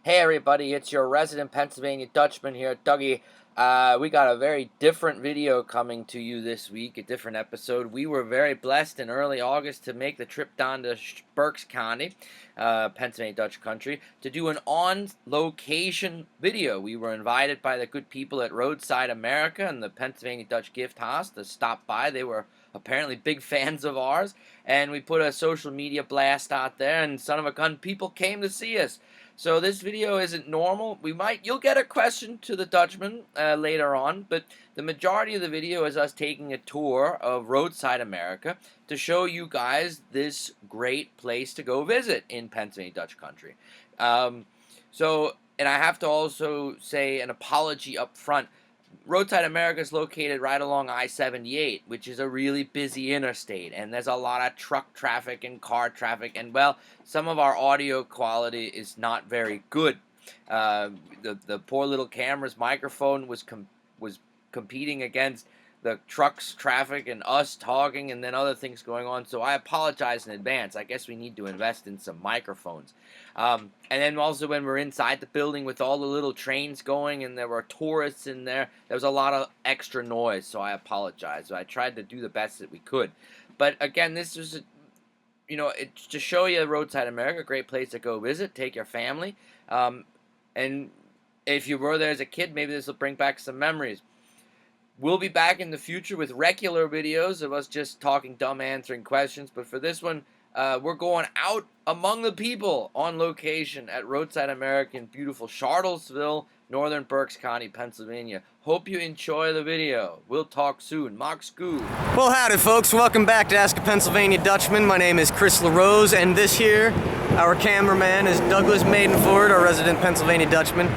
Hey everybody, it's your resident Pennsylvania Dutchman here, Dougie. We got a very different video coming to you this week, a different episode. We were very blessed in early August to make the trip down to Berks County, Pennsylvania Dutch country, to do an on-location video. We were invited by the good people at Roadside America and the Pennsylvania Dutch Gift House to stop by. They were apparently big fans of ours, and we put a social media blast out there, and son of a gun, people came to see us. So this video isn't normal. You'll get a question to the Dutchman later on, but the majority of the video is us taking a tour of Roadside America to show you guys this great place to go visit in Pennsylvania Dutch country. And I have to also say an apology up front. Roadside America is located right along I-78, which is a really busy interstate, and there's a lot of truck traffic and car traffic, and well, some of our audio quality is not very good. The poor little camera's microphone was competing against the truck's traffic and us talking and then other things going on, so I apologize in advance. I guess we need to invest in some microphones. And then also when we're inside the building with all the little trains going and there were tourists in there, there was a lot of extra noise, so I apologize. So I tried to do the best that we could. But again, this was, it's to show you Roadside America, a great place to go visit, take your family. And if you were there as a kid, maybe this will bring back some memories. We'll be back in the future with regular videos of us just talking dumb, answering questions. But for this one, we're going out among the people on location at Roadside America in beautiful Shartlesville, northern Berks County, Pennsylvania. Hope you enjoy the video. We'll talk soon. Mox Goo. Well, howdy, folks. Welcome back to Ask a Pennsylvania Dutchman. My name is Chris LaRose, and this here, our cameraman, is Douglas Maidenford, our resident Pennsylvania Dutchman.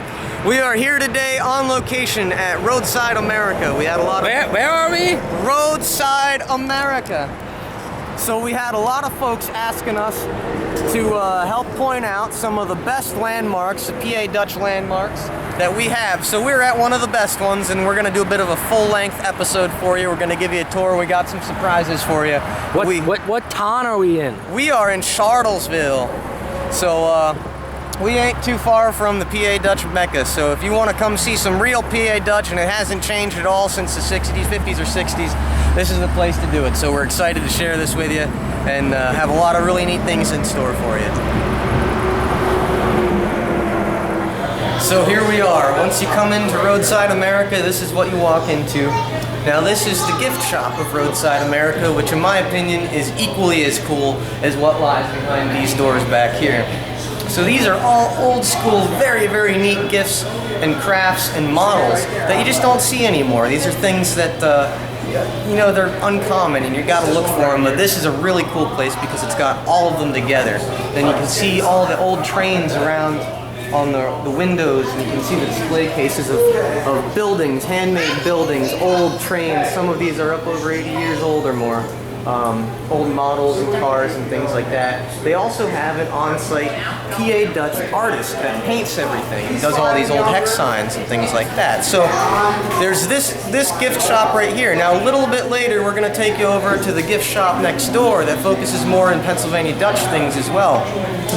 We are here today on location at Roadside America. We had a lot of... Where are we? Roadside America. So we had a lot of folks asking us to help point out some of the best landmarks, the PA Dutch landmarks that we have. So we're at one of the best ones, and we're going to do a bit of a full-length episode for you. We're going to give you a tour. We got some surprises for you. What town are we in? We are in Shartlesville. So we ain't too far from the PA Dutch Mecca, so if you want to come see some real PA Dutch and it hasn't changed at all since the 60s, 50s, or 60s, this is the place to do it. So we're excited to share this with you and have a lot of really neat things in store for you. So here we are. Once you come into Roadside America, this is what you walk into. Now this is the gift shop of Roadside America, which in my opinion is equally as cool as what lies behind these doors back here. So these are all old school, very, very neat gifts and crafts and models that you just don't see anymore. These are things that, they're uncommon and you gotta look for them, but this is a really cool place because it's got all of them together. Then you can see all the old trains around on the windows, and you can see the display cases of buildings, handmade buildings, old trains. Some of these are up over 80 years old or more. Old models and cars and things like that. They also have an on-site PA Dutch artist that paints everything. He does all these old hex signs and things like that. So there's this gift shop right here. Now a little bit later we're going to take you over to the gift shop next door that focuses more in Pennsylvania Dutch things as well.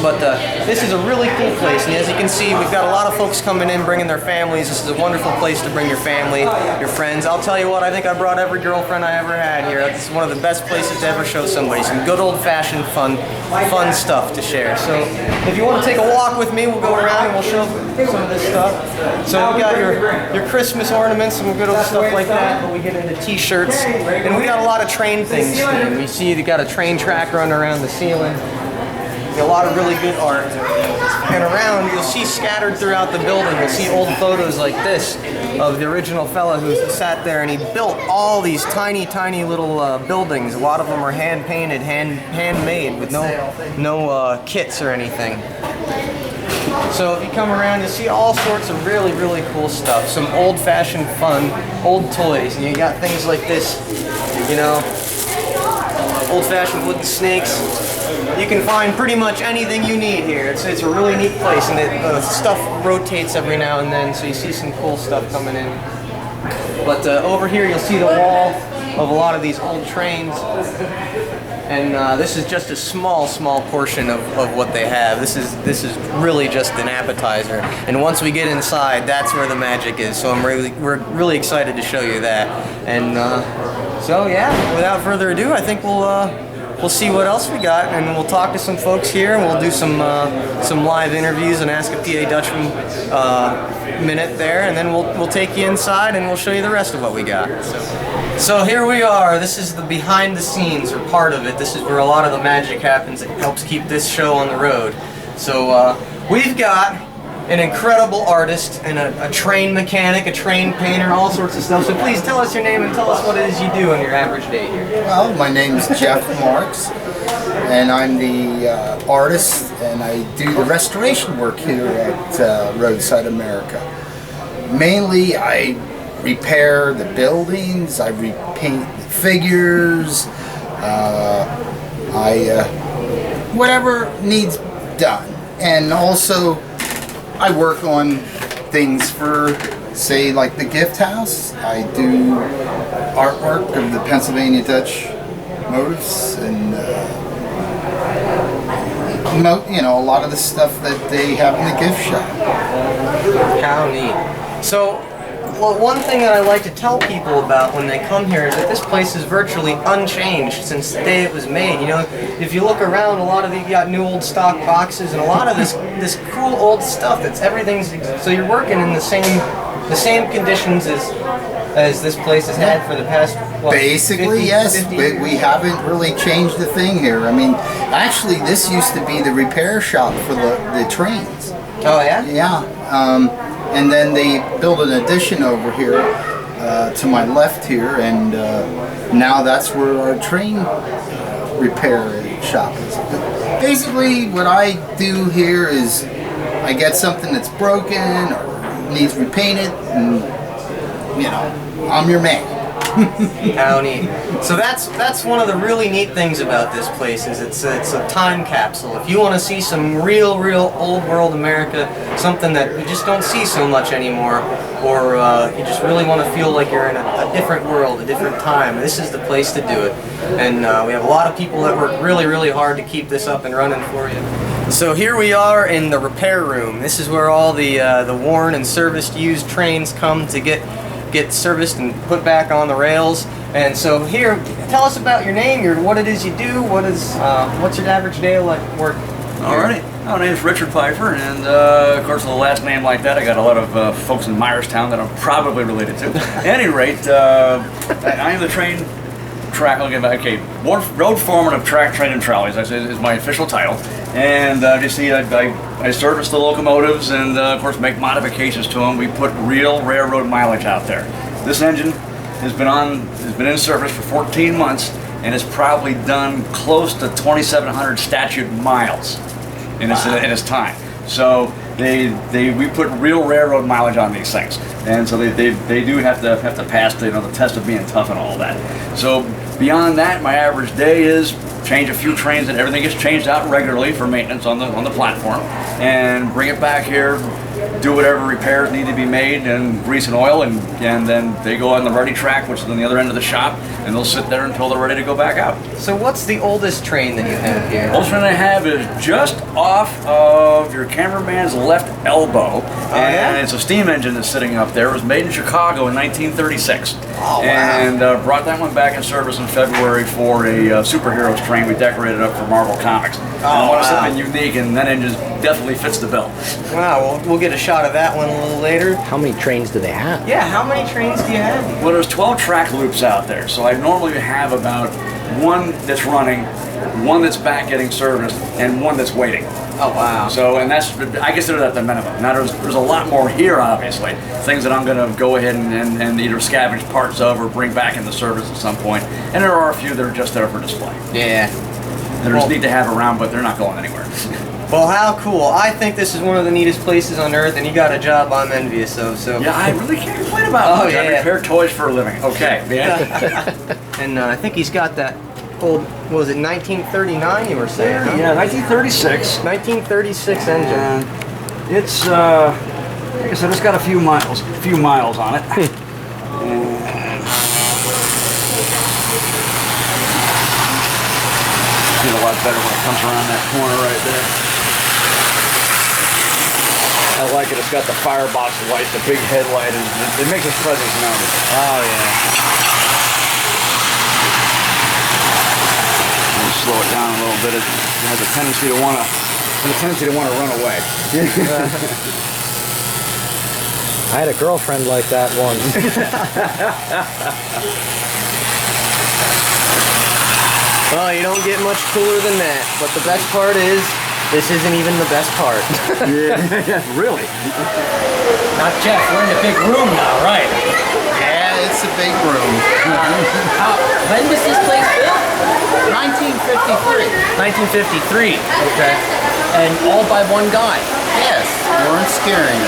But this is a really cool place, and as you can see, we've got a lot of folks coming in bringing their families. This is a wonderful place to bring your family, your friends. I'll tell you what, I think I brought every girlfriend I ever had here. This is one of the best places to ever show somebody some good old-fashioned fun stuff to share. So if you want to take a walk with me, we'll go around and we'll show some of this stuff. So we got your Christmas ornaments and good old stuff like that, but we get into t-shirts, and we got a lot of train things too. We see you got a train track running around the ceiling. A lot of really good art. And around, you'll see scattered throughout the building, you'll see old photos like this of the original fella who sat there, and he built all these tiny, tiny little buildings. A lot of them are hand-painted, handmade with no kits or anything. So if you come around, you'll see all sorts of really, really cool stuff. Some old-fashioned fun, old toys. And you got things like this, old-fashioned wooden snakes. You can find pretty much anything you need here. It's a really neat place, and the stuff rotates every now and then, so you see some cool stuff coming in. But over here you'll see the wall of a lot of these old trains. And this is just a small portion of what they have. This is really just an appetizer. And once we get inside, that's where the magic is. So we're really excited to show you that. And so yeah, without further ado, I think we'll see what else we got, and we'll talk to some folks here, and we'll do some live interviews and ask a PA Dutchman minute there, and then we'll take you inside and we'll show you the rest of what we got. So here we are. This is the behind the scenes, or part of it. This is where a lot of the magic happens that helps keep this show on the road. So we've got an incredible artist and a trained mechanic, a trained painter, all sorts of stuff. So please tell us your name and tell us what it is you do on your average day here. Well, my name's Jeff Marks, and I'm the artist, and I do the restoration work here at Roadside America. Mainly, I repair the buildings, I repaint the figures, whatever needs done. And also, I work on things for, say, like the gift house. I do artwork of the Pennsylvania Dutch motifs and, you know, a lot of the stuff that they have in the gift shop. How neat. So, well, one thing that I like to tell people about when they come here is that this place is virtually unchanged since the day it was made. You know, if you look around, a lot of you got new old stock boxes and a lot of this cool old stuff. Everything's so you're working in the same conditions as this place has had for the past. What, basically, 50, yes, 50 but we haven't really changed a thing here. I mean, actually, this used to be the repair shop for the trains. Oh yeah. Yeah. And then they built an addition over here to my left here, and now that's where our train repair shop is. But basically, what I do here is I get something that's broken or needs repainted, and you know, I'm your man. How neat. So that's one of the really neat things about this place is it's a time capsule. If you want to see some real old world America, something that you just don't see so much anymore, or you just really want to feel like you're in a different world, a different time, this is the place to do it. And we have a lot of people that work really hard to keep this up and running for you. So here we are in the repair room. This is where all the worn and serviced used trains come to get serviced and put back on the rails. And so here, tell us about your name, what it is you do, what's your average day like work? Alrighty, my name's Richard Pfeiffer, and of course with a last name like that, I got a lot of folks in Myerstown that I'm probably related to. At any rate, I am the road foreman of track, train, and trolleys. That is my official title. And you see, I service the locomotives and of course make modifications to them. We put real railroad mileage out there. This engine has been in service for 14 months and has probably done close to 2,700 statute miles in its time. So we put real railroad mileage on these things, and so they do have to pass the test of being tough and all that. So beyond that, my average day is change a few trains, and everything gets changed out regularly for maintenance on the platform, and bring it back here, do whatever repairs need to be made, and grease and oil, and then they go on the ready track, which is on the other end of the shop, and they'll sit there until they're ready to go back out. So what's the oldest train that you have here? Oldest train I have is just off of your cameraman's left elbow, and it's a steam engine that's sitting up there. It was made in Chicago in 1936. Oh, wow. And brought that one back in service in February for a superheroes train we decorated up for Marvel Comics. And I wanted something unique, and that engine definitely fits the bill. Wow, well, we'll get a shot of that one a little later. How many trains do they have? Yeah, how many trains do you have? Well, there's 12 track loops out there, so I normally have about one that's running, one that's back getting serviced, and one that's waiting. Oh, wow. So, and I consider that the minimum. Now, there's a lot more here, obviously. Things that I'm going to go ahead and either scavenge parts of or bring back into service at some point. And there are a few that are just there for display. Yeah. They're just neat to have around, but they're not going anywhere. Well, how cool. I think this is one of the neatest places on earth, and you got a job I'm envious of. So. Yeah, I really can't complain about it. I repair toys for a living. Okay. Yeah. And I think he's got that old, what was it, 1939 you were saying? Huh? Yeah, 1936. 1936 engine. And it's, like I said, it's got a few miles on it. See it a lot better when it comes around that corner right there. I like it. It's got the firebox light, the big headlight, and it makes its presence known. Oh yeah. Slow it down a little bit. It has a tendency to want to run away. I had a girlfriend like that once. Well, you don't get much cooler than that. But the best part is, this isn't even the best part. Yeah, really. Now, Jeff, we're in a big room now, right? Yeah, it's a big room. When was this place built? 1953. 1953. Okay. And all by one guy. Yes, Lawrence Scaring.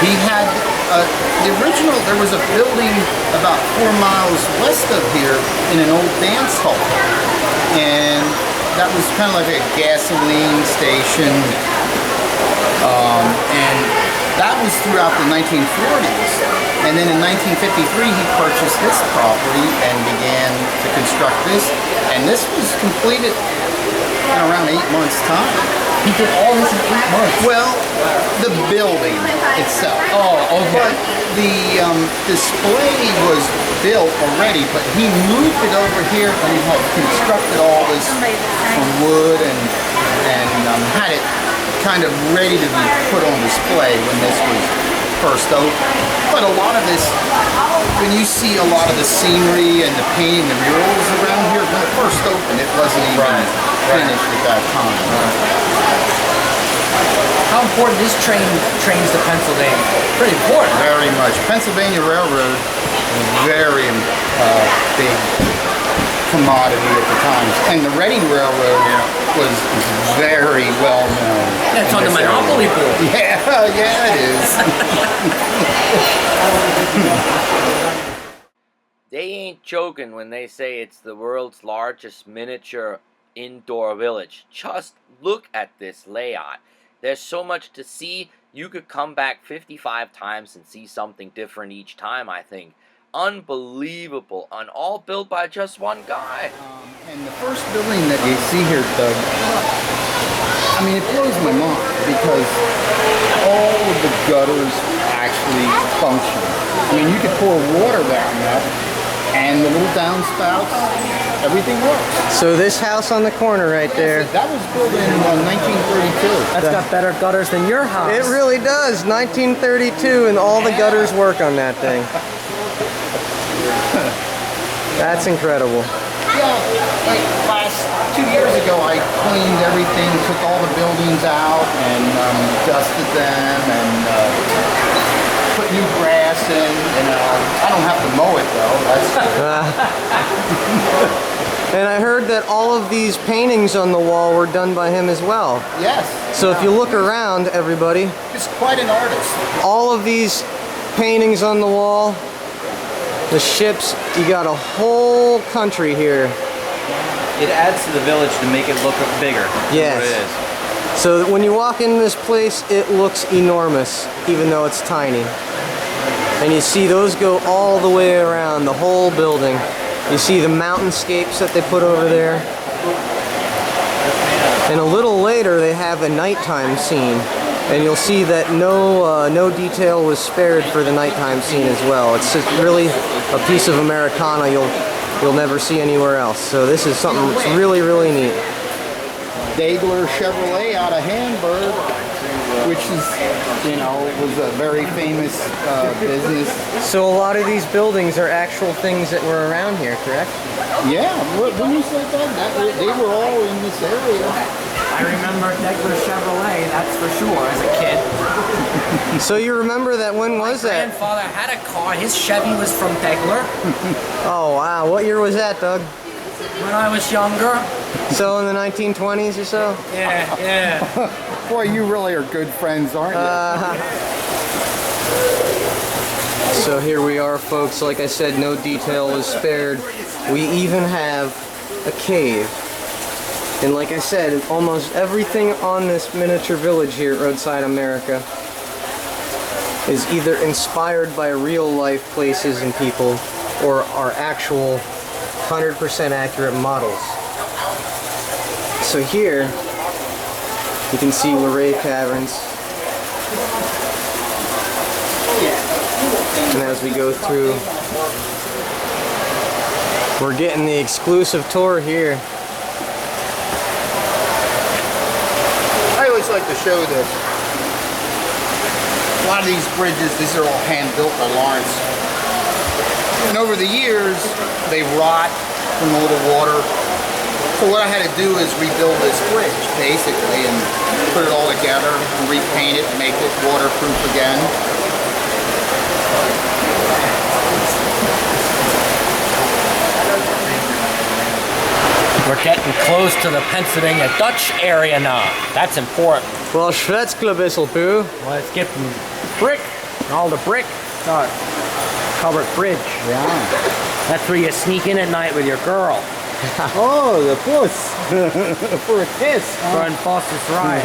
He had the original. There was a building about 4 miles west of here in an old dance hall, and that was kind of like a gasoline station, and that was throughout the 1940s. And then in 1953, he purchased this property and began to construct this. And this was completed in around 8 months' time. He did all this in 8 months. Well, the building itself. Oh, okay. But the display was built already, but he moved it over here and he had constructed all this from wood and had it kind of ready to be put on display when this was first opened. But a lot of this, when you see a lot of the scenery and the painting, the murals around here, when it first opened, it wasn't even finished at that time. How important is trains to Pennsylvania? Pretty important. Very much. Pennsylvania Railroad was very big commodity at the time. And the Reading Railroad was very well known. Yeah, it's on the Monopoly board. Yeah, it is. They ain't joking when they say it's the world's largest miniature indoor village. Just look at this layout. There's so much to see. You could come back 55 times and see something different each time, I think. Unbelievable. And all built by just one guy. And the first building that you see here, Doug, I mean, it blows my mind because all of the gutters actually function. I mean, you could pour water down that, and the little downspouts, everything works. So this house on the corner right there. That was built in 1932. That's got better gutters than your house. It really does. 1932, and all the gutters work on that thing. That's incredible. Yeah, like last 2 years ago, I cleaned everything, took all the buildings out, and dusted them, and put new grass in. And I don't have to mow it though. That's And I heard that all of these paintings on the wall were done by him as well. yes. So if you look around, everybody, He's quite an artist. all of these paintings on the wall, the ships, you got a whole country here. It adds to the village to make it look bigger. Yes. Than what it is. So that when you walk into this place, it looks enormous, even though it's tiny. And you see those go all the way around the whole building. You see the mountainscapes that they put over there. And a little later, they have a nighttime scene. And you'll see that no detail was spared for the nighttime scene as well. It's just really a piece of Americana you'll never see anywhere else. So this is something that's really, really neat. Dagler Chevrolet out of Hamburg, which is, was a very famous business. So a lot of these buildings are actual things that were around here, correct? Yeah, when you said that they were all in this area. I remember Dagler Chevrolet, that's for sure, as a kid. So you remember that? When was My that? grandfather had a car. His Chevy was from Dagler Oh wow, what year was that, Doug? when I was younger. So in the 1920s or so? Yeah. Boy, you really are good friends, aren't you? So here we are, folks. Like I said, no detail was spared. We even have a cave. And like I said, almost everything on this miniature village here at Roadside America is either inspired by real life places and people or are actual 100% accurate models. So here, you can see Luray Caverns. And as we go through, we're getting the exclusive tour here. I always like to show that a lot of these bridges, these are all hand-built by Lawrence. And over the years, they rot from all the water. So what I had to do is rebuild this bridge, basically, and put it all together, and repaint it, make it waterproof again. We're getting close to the Pennsylvania Dutch area now. That's important. Well, Shartlesville is al boo. Well, it's getting brick, and all the brick, covered bridge. Yeah. That's where you sneak in at night with your girl. Oh, the puss. For a kiss. For an boss's ride.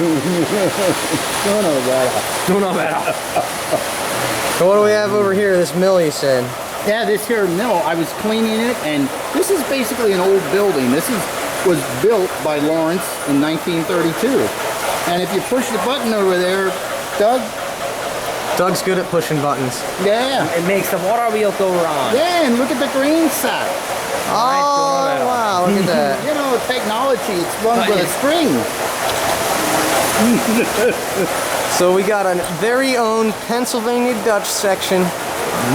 Do no better. So what do we have over here? This mill, you said. Yeah, this here mill, I was cleaning it, and this is basically an old building. This was built by Lawrence in 1932. And if you push the button over there, Doug's good at pushing buttons. yeah. It makes the water wheel go around. Yeah, and look at the green side. Oh, wow, look at that. You know, technology, it's run with a string. So we got a very own Pennsylvania Dutch section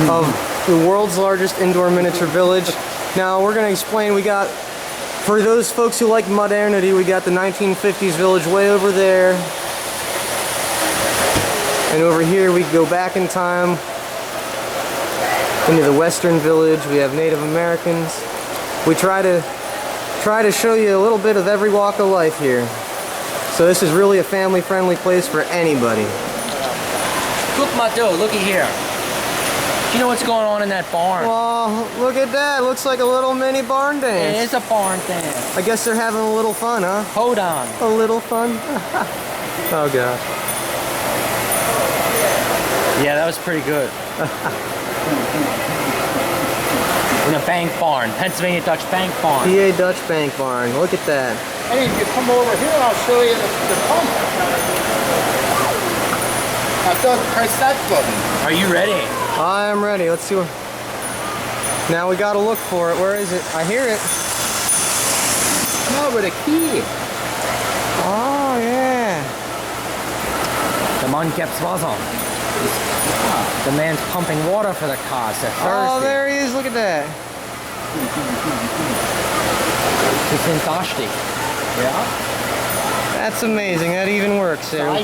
of the world's largest indoor miniature village. Now we're going to explain, we got, for those folks who like modernity, we got the 1950s village way over there. And over here we go back in time into the Western village. We have Native Americans. We try to show you a little bit of every walk of life here. So this is really a family-friendly place for anybody. Look, Mato, looky here. Do you know what's going on in that barn? Oh, look at that. Looks like a little mini barn dance. It is a barn dance. I guess they're having a little fun, huh? Hold on. A little fun? Oh, gosh. Yeah, that was pretty good. In a bank barn, Pennsylvania Dutch bank barn. PA Dutch bank barn. Look at that. And if you come over here, I'll show you the pump. Now, Doug, press that button. Are you ready? I am ready. Let's see what... Now we gotta look for it. Where is it? I hear it. No, but a key. Oh, yeah. The man gets Wasser. The man's pumping water for the cars. They're thirsty. Oh, there he is. Look at that. It's in thirsty. Yeah. That's amazing. That even works there. Yeah.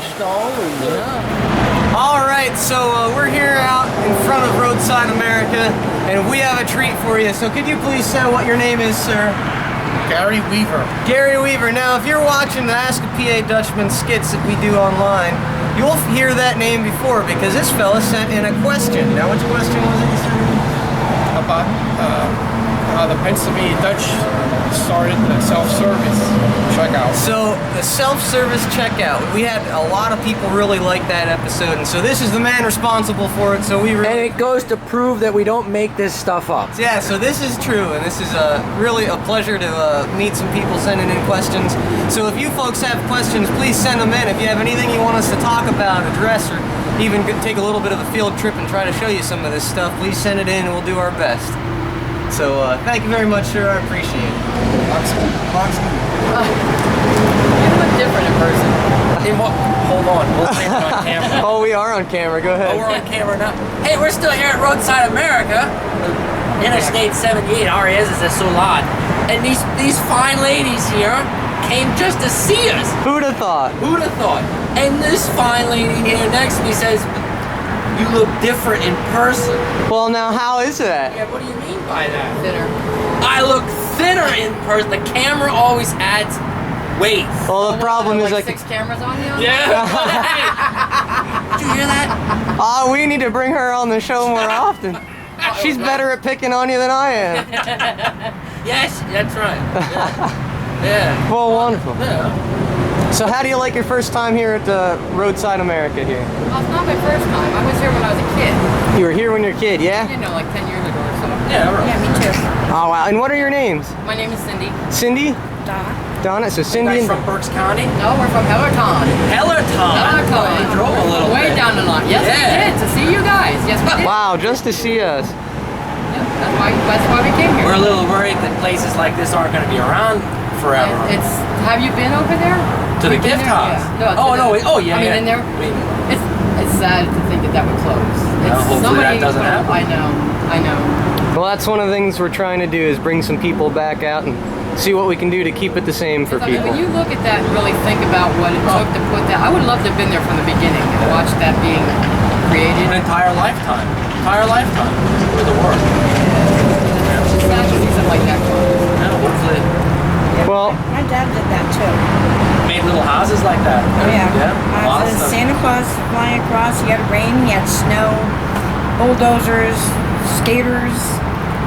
All right, so we're here out in front of Roadside America, and we have a treat for you. So could you please say what your name is, sir? Gary Weaver. Gary Weaver. Now, if you're watching the Ask a PA Dutchman skits that we do online, you'll hear that name before because this fella sent in a question. Now, which question was it, sir? About how the Pennsylvania Dutch started the self-service checkout. So, the self-service checkout. We had a lot of people really like that episode, and so this is the man responsible for it, so we And it goes to prove that we don't make this stuff up. Yeah, so this is true, and this is really a pleasure to meet some people sending in questions. So if you folks have questions, please send them in. If you have anything you want us to talk about, address, or even take a little bit of a field trip and try to show you some of this stuff, please send it in and we'll do our best. So thank you very much, sir. I appreciate it. You look different in person. Hold on, we'll say it on camera. Oh, we are on camera. Go ahead. Oh, we're on camera now. Hey, we're still here at Roadside America. Interstate 78, RES is a Solad. And these fine ladies here came just to see us. Who'd have thought? Who'd have thought? And this fine lady here next to me says, "You look different in person." Well, now how is that? Yeah, what do you mean by that? Thinner. I look thinner in person. The camera always adds weight. Well, the problem is like 6 cameras on you? Yeah. Did you hear that? we need to bring her on the show more often. She's better at picking on you than I am. Yes, that's right. Yeah. Well, wonderful. Yeah. So how do you like your first time here at Roadside America here? Well, it's not my first time. I was here when I was a kid. You were here when you were a kid, yeah? You know, like 10 years ago or so. Yeah, right. Yeah, me too. Oh, wow. And what are your names? My name is Cindy. Cindy? Donna. Donna, so You Cindy guys and... from Berks County? No, we're from Hellertown. Hellertown. We drove a little Way bit. down the line. Yes, we did. To see you guys. Yes, we did. Wow, just to see us. Yep, that's why we came here. We're a little worried that places like this aren't going to be around forever. It's. Have you been over there? To the We've been gift there? house? Yeah. Oh, no, the- oh, yeah, I mean, yeah. in there. It's sad to think that would close. It's hopefully that doesn't happen. I know. Well, that's one of the things we're trying to do is bring some people back out and see what we can do to keep it the same for I mean, people. when you look at that and really think about what it took to put that, I would love to have been there from the beginning and watched that being created. An entire lifetime. With the work. It's sad to see something like that close. Yeah, hopefully Well, My dad did that too. made little houses like that. Oh yeah. Lots of Santa Claus flying across. He had rain. He had snow. Bulldozers, skaters,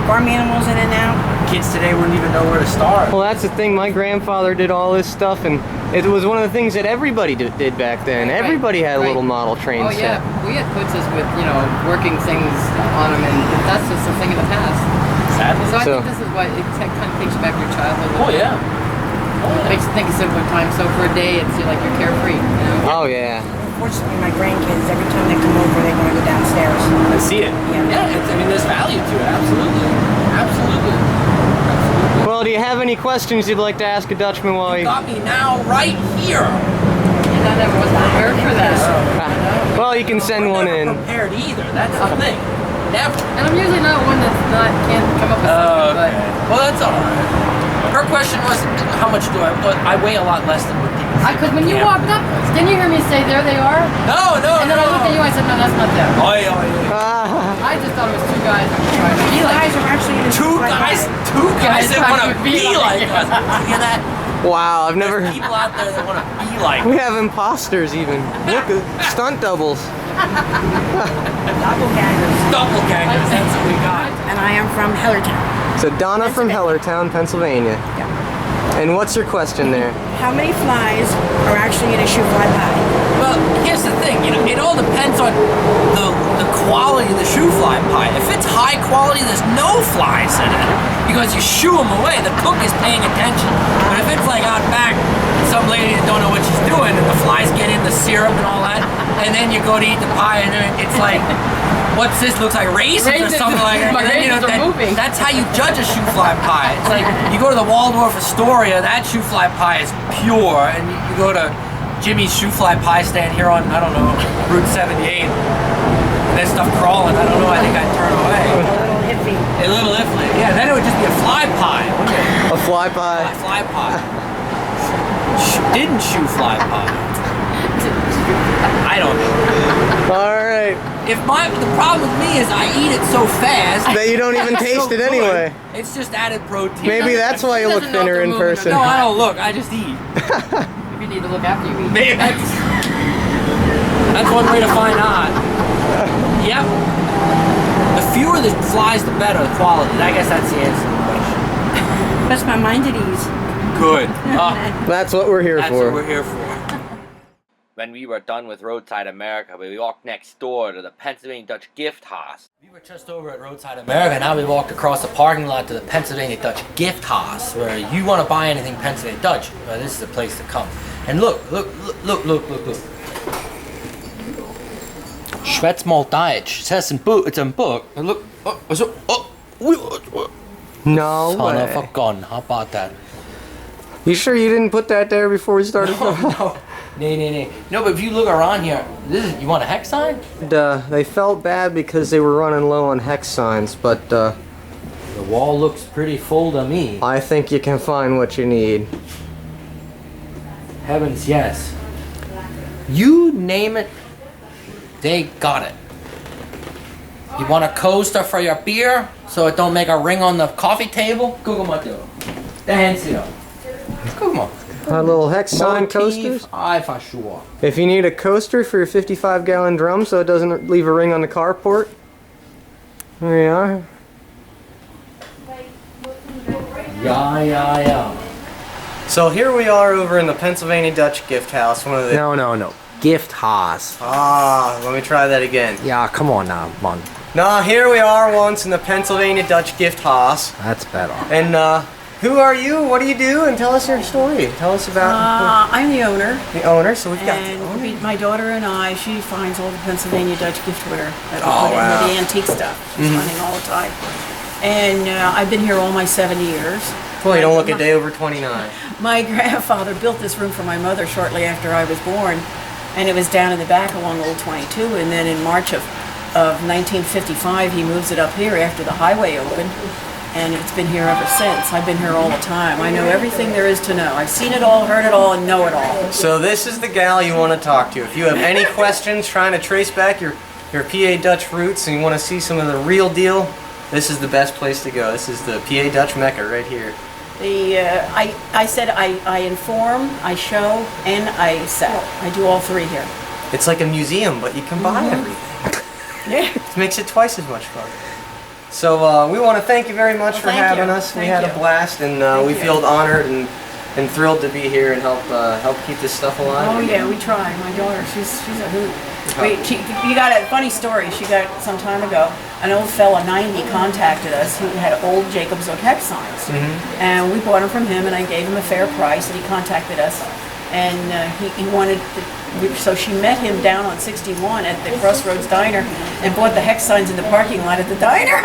farm animals in and out. kids today wouldn't even know where to start. well, that's the thing. My grandfather did all this stuff, and it was one of the things that everybody did back then. Right, Everybody had a right. little model train Oh set. yeah, we had putzes with working things on them, and that's just a thing of the past. Sadly. So I So- think this is what it kind of takes you back to your childhood. Oh yeah. It makes you think of simpler times. So for a day, it's like you're carefree. Oh yeah. Unfortunately, my grandkids, every time they come over, they want to go downstairs. I see it. Yeah. I mean, there's value to it. Absolutely. Well, do you have any questions you'd like to ask a Dutchman while You you... got me now, right here. And I never was prepared for that. Well, you can send one Never in. prepared either. That's the thing. Never. And I'm usually not one can't come up with something, Okay. Well, that's all right. Her question was, how much do I weigh a lot less than what people but because when you walked up, didn't you hear me say, there they are? No. And then I looked at you, I said, no, that's not them. Oh. Ah, I just thought it was two guys that were trying to be You like guys are actually in Two guys that want to be like us. You hear that? wow, I've never... There's people out there that want to be like We us. have imposters even. Look, stunt doubles. doppelgangers. Doppelgangers, that's what we got. And I am from Hellertown. So Donna from Hellertown, Pennsylvania. And what's your question there? How many flies are actually in a shoe fly pie? Well, here's the thing, it all depends on the quality of the shoe fly pie. If it's high quality, there's no flies in it because you shoo them away. The cook is paying attention. But if it's like out back, some lady that don't know what she's doing, and the flies get in the syrup and all that, and then you go to eat the pie, and it's like, what's this? Looks like raisins or something like that. My And then, raisins are moving. that's how you judge a shoe fly pie. It's like you go to the Waldorf Astoria, that shoe fly pie is pure, and you go to Jimmy's shoe fly pie stand here on, I don't know, Route 78. There's stuff crawling. I don't know. I think I'd turn away. A little iffy. A little iffy. Yeah, then it would just be a fly pie, wouldn't it? A fly pie. Fly pie. Didn't shoe fly pie. I don't know. All right. The problem with me is I eat it so fast That you don't even It's taste so it good. anyway. It's just added protein. Maybe that's why you look Doesn't know if thinner they're in moving or person. No, I don't look. I just eat. Maybe you need to look after you eat. Maybe that's one way to find out. Yep. The fewer the flies, the better the quality. I guess that's the answer to the question. Puts my mind at ease. Good. That's what we're here That's for. what we're here for. When we were done with Roadside America, we walked next door to the Pennsylvania Dutch Gift House. We were just over at Roadside America, now we walked across the parking lot to the Pennsylvania Dutch Gift House, where you want to buy anything Pennsylvania Dutch, well, this is the place to come. And look. Schwätz mal Deutsch. It says it's a book. And look. No Son of a way. gun. How about that? You sure you didn't put that there before we started? No. No, but if you look around here, you want a hex sign? They felt bad because they were running low on hex signs, but The wall looks pretty full to me. I think you can find what you need. Heavens, yes. You name it, they got it. You want a coaster for your beer so it don't make a ring on the coffee table? Google my deal. Det hands it up. Google A little hex sign coasters. I for sure. If you need a coaster for your 55-gallon drum so it doesn't leave a ring on the carport, there you are. Yeah. So here we are over in the Pennsylvania Dutch Gift House, one of the... No. Gift house. Let me try that again. Yeah, come on now, man. Now, here we are once in the Pennsylvania Dutch Gift House. That's better. And Who are you? What do you do? And tell us your story. Tell us about I'm the owner, the owner. So we've got the and owner. my daughter and I, she finds all the Pennsylvania Dutch giftware that we Oh, put wow. into the antique stuff. She's finding all the time. And I've been here all my 7 years. Well, you don't look a day over 29. My grandfather built this room for my mother shortly after I was born, and it was down in the back along Old 22. And then in March of 1955, he moves it up here after the highway opened, and it's been here ever since. I've been here all the time. I know everything there is to know. I've seen it all, heard it all, and know it all. So this is the gal you want to talk to. If you have any questions trying to trace back your PA Dutch roots and you want to see some of the real deal, this is the best place to go. This is the PA Dutch Mecca right here. I said I inform, I show, and I sell. I do all three here. It's like a museum, but you can buy everything. Yeah. It makes it twice as much fun. So we want to thank you very much for thank having you. us. We Thank had a you. blast, and we you. feel honored and thrilled to be here and help keep this stuff alive. Oh yeah, we try. My daughter, she's a hoot. Wait, you got a funny story. She got some time ago. An old fella, 90, contacted us who had old Jacob's Oak hex signs, and we bought them from him. And I gave him a fair price, and he contacted us, and he wanted. So she met him down on 61 at the Crossroads Diner, and bought the hex signs in the parking lot at the diner.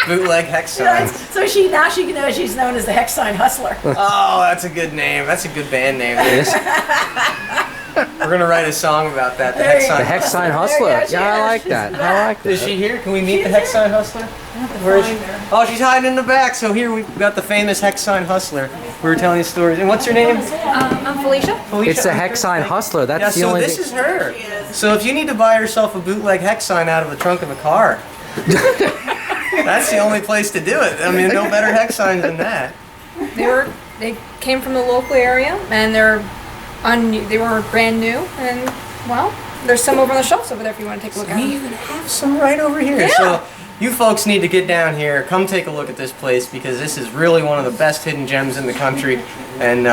Bootleg hex signs. So now she knows she's known as the hex sign hustler. Oh, that's a good name. That's a good band name. We're gonna write a song about that. The hex sign. The hex sign hustler. Yeah, I like that. I like that. Is she here? Can we meet the hex sign hustler? Where is she? Oh, she's hiding in the back. So here we've got the famous hex sign hustler. We were telling you stories. And what's your name? I'm Felicia. Felicia. It's the hex sign hustler. That's Yeah, the so only this thing. is her. So if you need to buy yourself a bootleg hex sign out of the trunk of a car, that's the only place to do it. I mean, no better hex signs than that. They came from the local area, and they were brand new, and well, there's some over on the shelves over there if you want to take a look at We them. even have some right over here. So you folks need to get down here, come take a look at this place, because this is really one of the best hidden gems in the country, and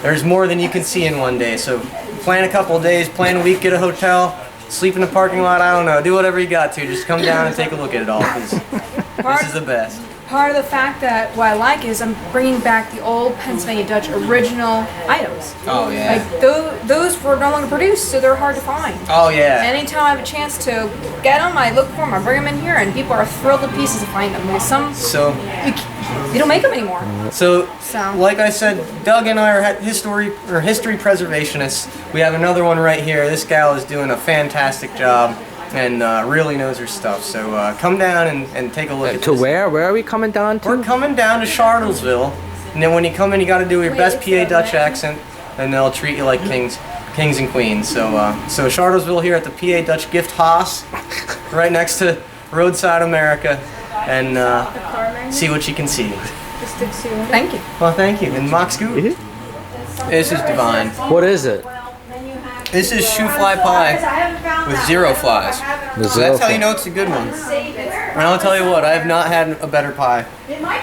there's more than you can see in one day. So plan a couple of days, plan a week, get a hotel, sleep in the parking lot, I don't know, do whatever you got to. Just come down and take a look at it all, because this is the best. Part of the fact that what I like is I'm bringing back the old Pennsylvania Dutch original items. Oh, yeah. Like those were no longer produced, so they're hard to find. Oh, yeah. Anytime I have a chance to get them, I look for them, I bring them in here, and people are thrilled to pieces to find them. There's some you don't make them anymore. So, So. like I said, Doug and I are history preservationists. We have another one right here. This gal is doing a fantastic job and really knows her stuff. So come down and take a look at To this. where? Where are we coming down to? We're coming down to Shartlesville, and then when you come in, you got to do your best PA Dutch accent, and they'll treat you like kings and queens. So Shartlesville here at the PA Dutch Gift Haus, right next to Roadside America, and see what you can see. Thank you. Well, thank you. And Mock Scoop? This is divine. What is it? This is shoe fly pie with 0 flies. So that's how you know it's a good one. And I'll tell you what, I have not had a better pie.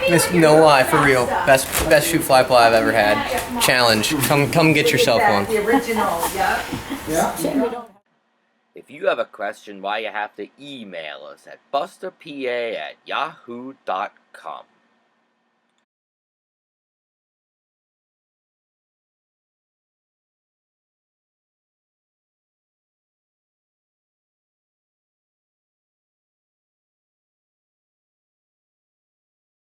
This, no lie, for real. Best shoe fly pie I've ever had. Challenge. Come get yourself one. If you have a question, why you have to email us at busterpa@yahoo.com.